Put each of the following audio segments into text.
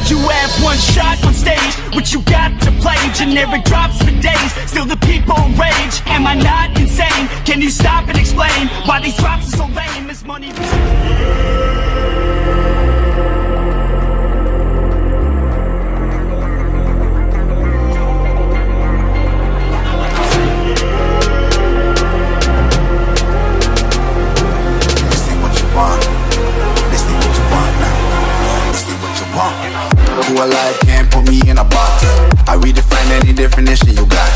You have one shot on stage, what you got to play? Generic drops for days, still the people rage. Am I not insane? Can you stop and explain why these drops are so lame? Is money... Who alive can't put me in a box. I redefine any definition you got.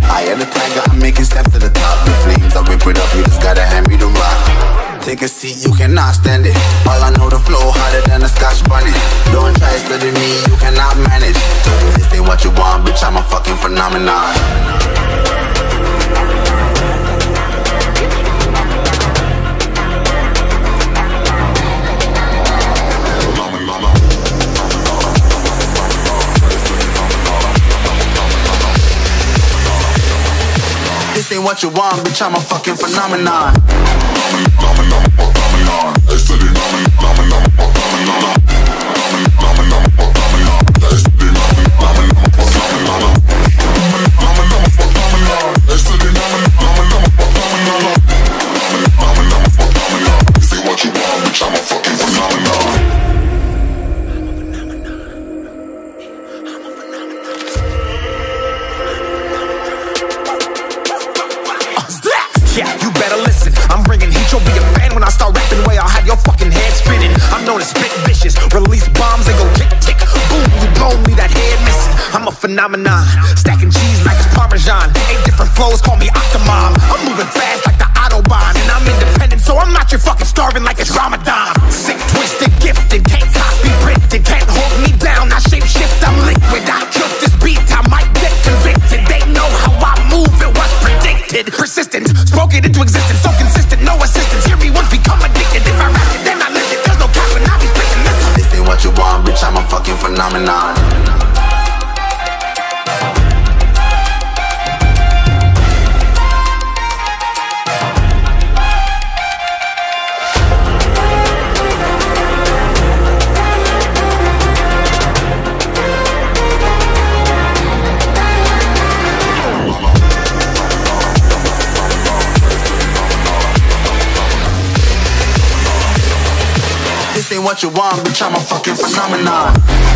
I am the tiger, I'm making steps to the top. The flames, I rip it up, you just gotta hand me the rock. Take a seat, you cannot stand it. All I know, the flow harder than a Scotch bunny. Don't try studying me, you cannot manage. This ain't what you want, bitch, I'm a fucking phenomenon. This ain't what you want, bitch, I'm a fucking phenomenon. Yeah, you better listen. I'm bringing heat, you'll be a fan when I start rapping. Way I'll have your fucking head spinning. I'm known as spit vicious, release bombs and go tick tick. Boom, you blow me, that head missing. I'm a phenomenon, stacking cheese like it's Parmesan. 8 different flows, call me Octomom. I'm moving fast like the Autobahn, and I'm independent, so I'm not your fucking starving like it's Ramadan. Sick, twisted, gifted, can't copy, printed, can't hold me down. I shape shift, I'm liquid. I killed this beat, I might get convicted. They know how I move, it was predicted. Persistent, spoke it into existence, so consistent, no assistance. Hear me once, become addicted. If I rap it, then I live it. There's no cap when I be spitting this. This ain't what you want, bitch, I'm a fucking phenomenon. This ain't what you want, bitch, I'm a fucking phenomenon.